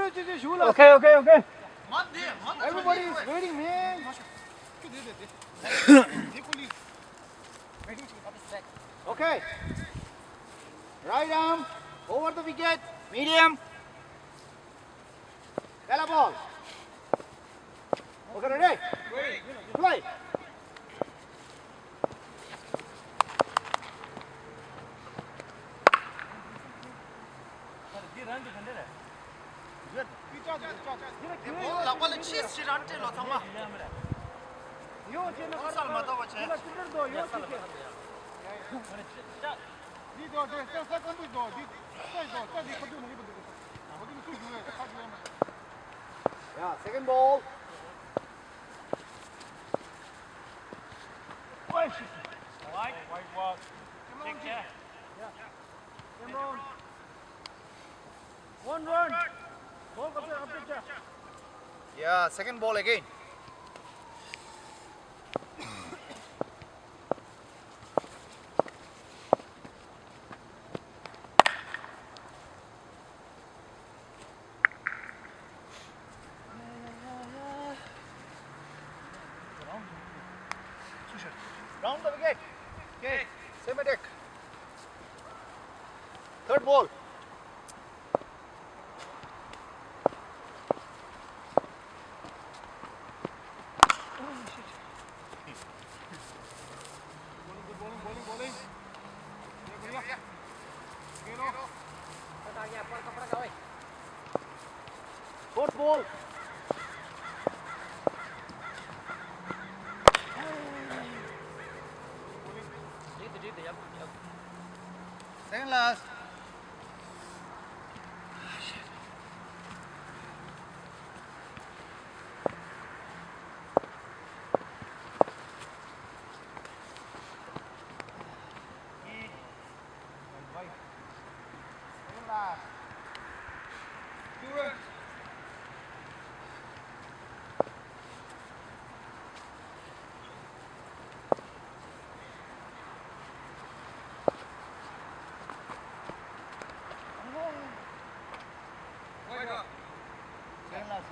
Okay, okay, okay. Everybody is waiting, man. Okay. Right arm over the wicket. Medium. Bella ball. Okay, ready? Play. Yeah, second ball. White walk. Take care. One run. Ball up there. Yeah, second ball again. Round the wicket. Okay. Same attack. Third ball. Bowling. Fourth ball. Second last. Second last. 2 runs. Second last.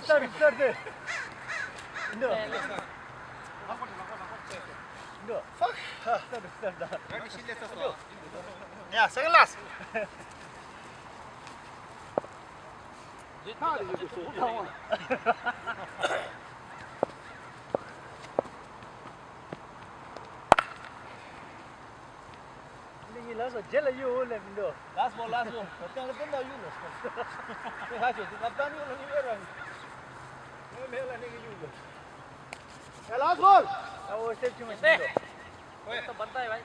Start. No. Fuck. Start. Yeah, second last. How did you do so? Last ball. Yeah, last ball. तो बनता है भाई.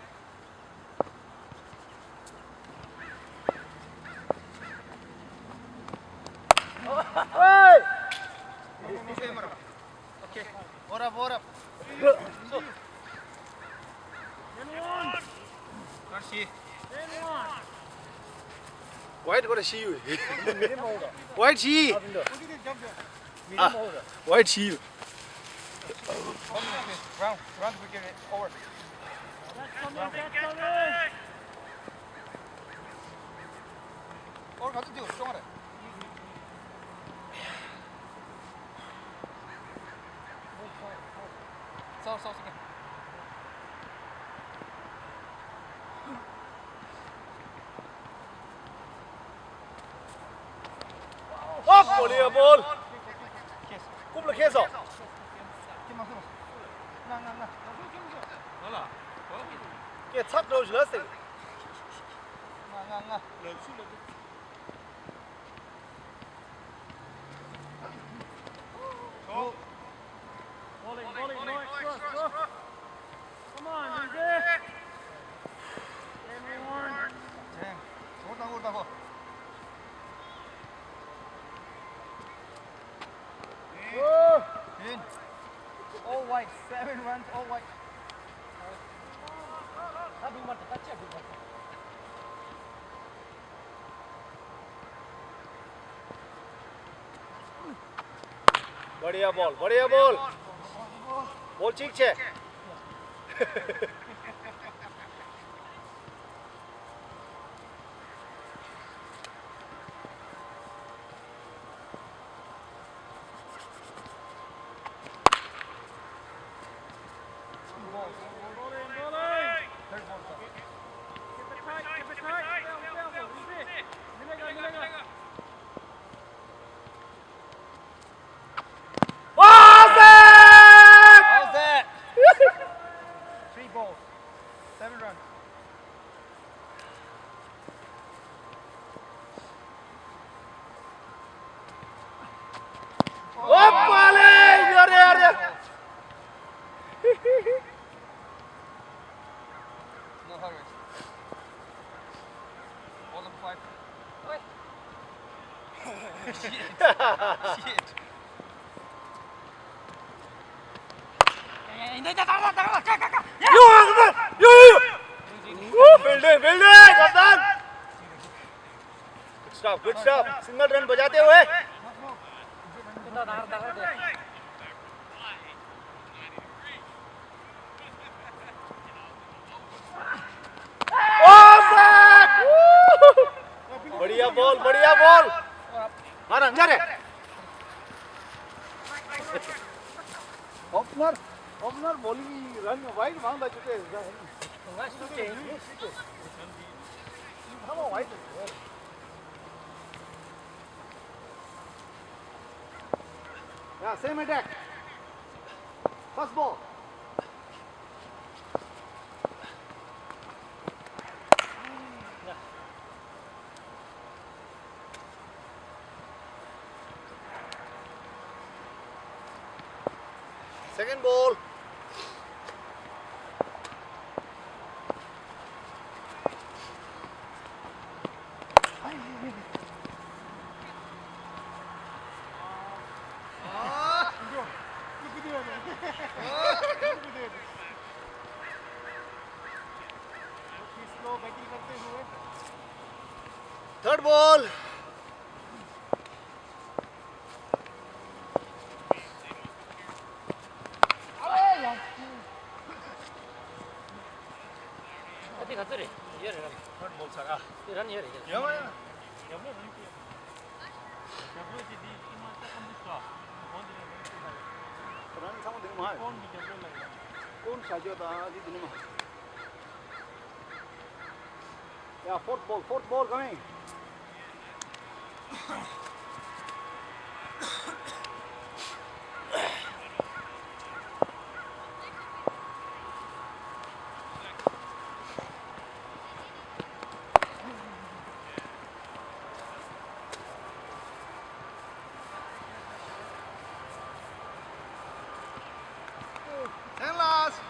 Hey! Okay. More up. So. Can't see. White got to see you. White see. White see you. Round the wicket over. Or 가도 돼요. 정하래. 서. 볼이야 볼. 꼼락해서. 나. 걔착 넣어줄었어. 나. Bowling, cross. Come on, Lindsay. 좋다고. In. All white. 7 runs, all white. बढ़िया ball ball ठीक છે How's that? 3 balls, 7 runs. ઓપાલે અરે અરે No hurries. All of 5. Oi. Shit. Building कप्तान good stop single run बजाते हुए बढ़िया ball मारन जा रे ओपनर बॉलिंग रन वाइड मांग चुके Yeah, same attack. First ball. Second ball. Third ball. Third ball saga. Run sama din mahal. Kon saja dah di din mahal. Yeah, fourth ball coming. And last.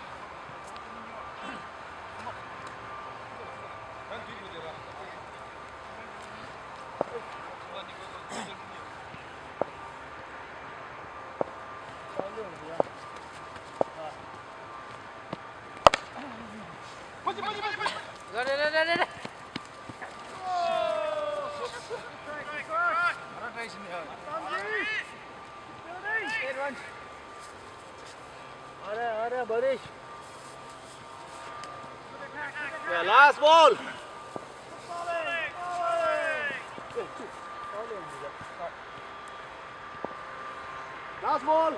अरे बरिश Yeah, last ball. Last ball.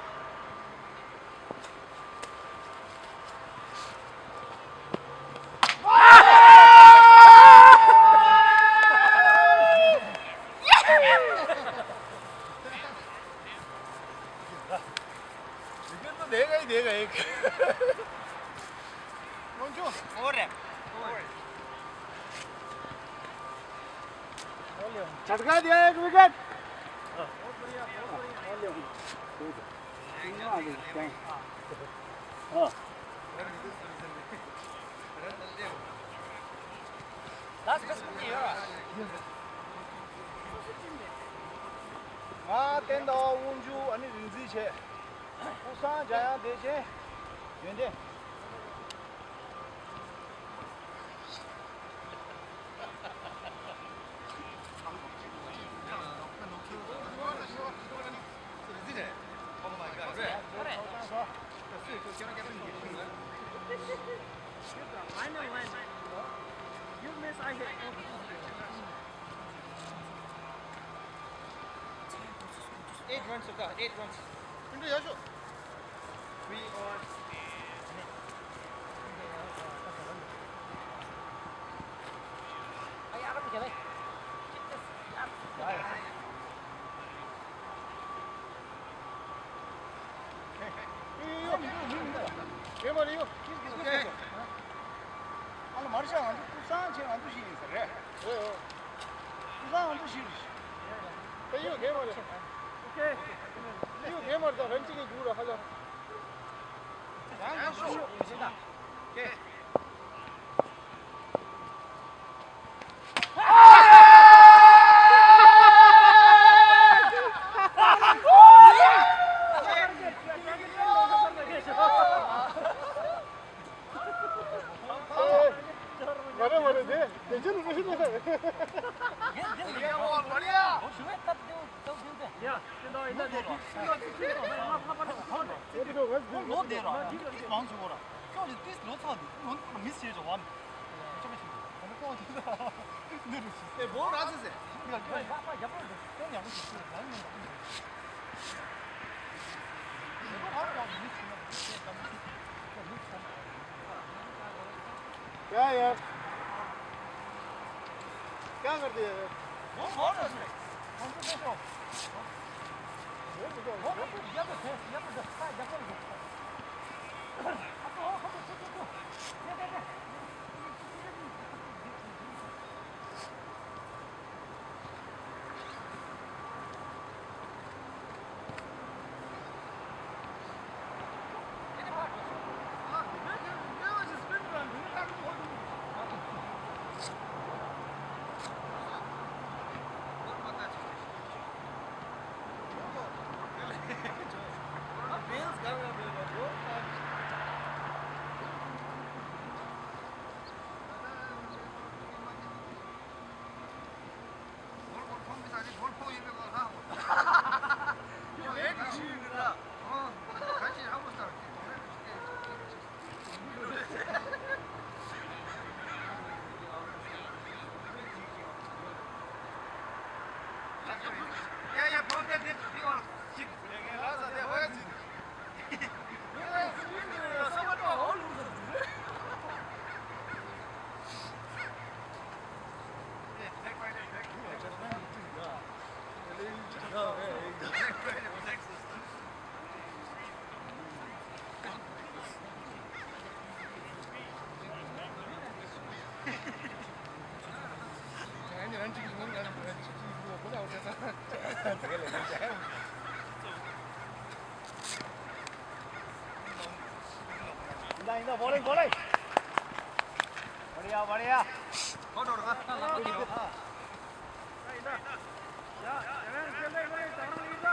Wicket तो देगा ही देगा एक Over है. झटका दिया एक wicket Last best of the year. 아 땐다 운주 아니 린지체 부산 자야 대체 연대 8 runs of that, 8 runs. Into Yashu. 3 on. Ay, akan tiga lagi. Game on you. Okay. Ana Marsha andu Tucson che andu shi sir. Tucson andu shi. Hey you game on. Okay. You game on the run chi dura haja. Okay. यार क्या कर दिया यार इंदा bowling bowling बढ़िया बढ़िया कौन उड़गा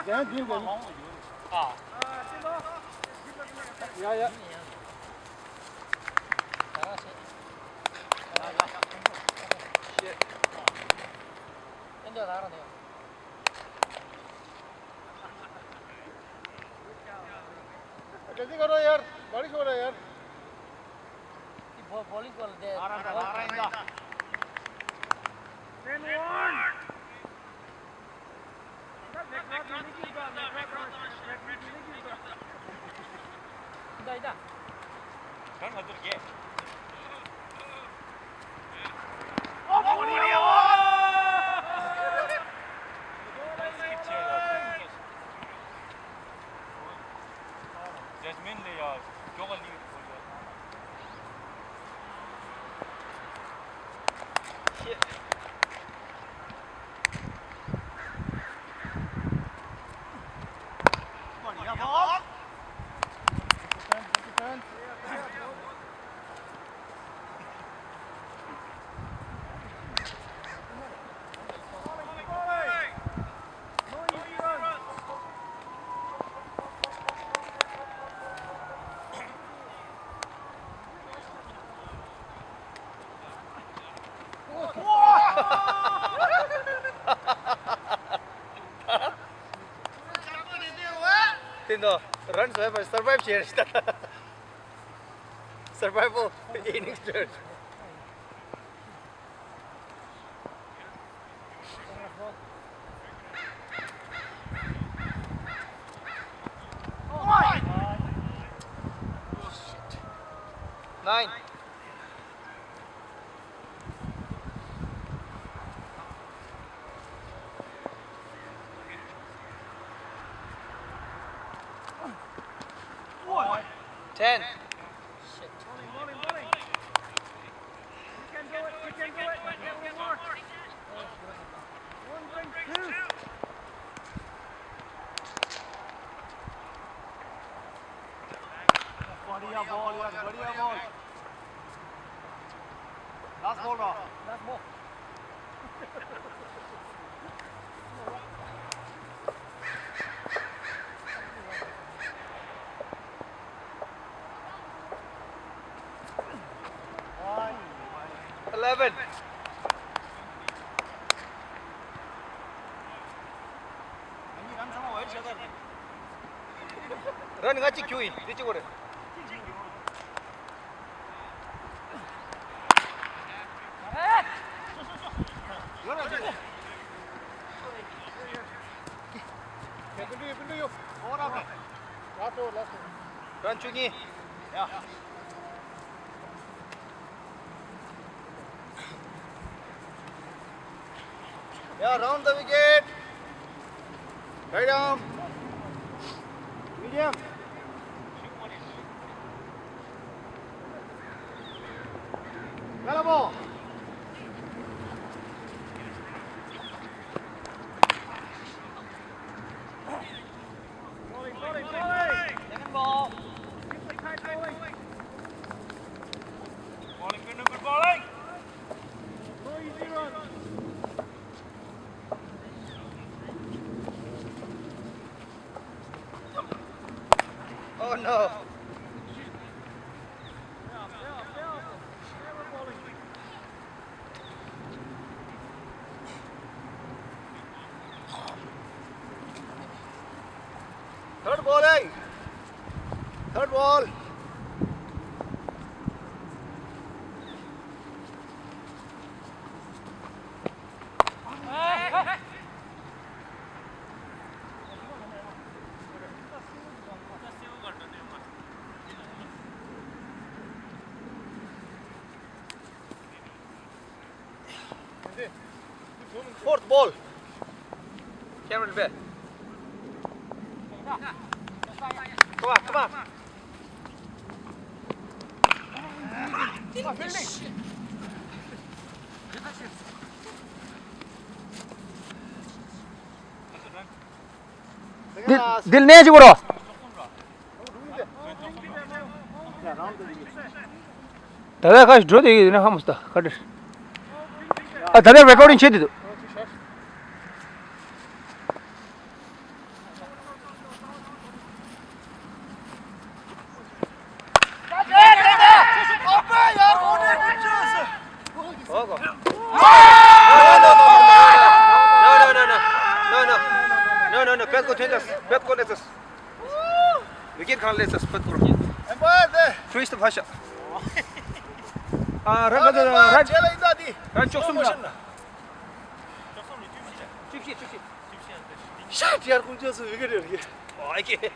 जय जी हां या इंदा 나가라 돼 जल्दी करो यार बारिश हो रहा है यार बॉलिंग कर दे आ रहा इंदा 10-1 इंदा रन 가줄게 Jasmine ले यार जोगल लीव बोल रहा बढ़िया बॉल ತಿಂದು ರನ್ಸ್ ಸರ್ವೈವ್ చేస్తా survival innings 9. Boy. 10. Bowling. You can do it. Get a little more. 1.2. बढ़िया बॉल यार बढ़िया बॉल लास्ट बॉल रहा Last ball. One 11. 아니 난 상황 왜 저다 Run 같이 교인. 이쪽으로. 빌려요 뭘 앞에 라스트 Run 중이. 야 Yeah, round the wicket. Right down. 미디엄 갈라보 Bowling. Second ball. Simply tight bowling. Good bowling. No easy run. Oh no. Never bowling. Third bowling. Third ball. Fourth ball. Cameron Bear. Come on. दिल नहीं जुगड़ो दादा का draw देगी ना हम उसका cut दादा recording छेद दो No. Pet ko tendas. Pet ko letas. Wicket kan letas. Pet ko. 엠바데 Twist of Hasha. 란 제라 인다디 Run 좋습니다. 샷 यार कुंजस 왜 그래 이게 이게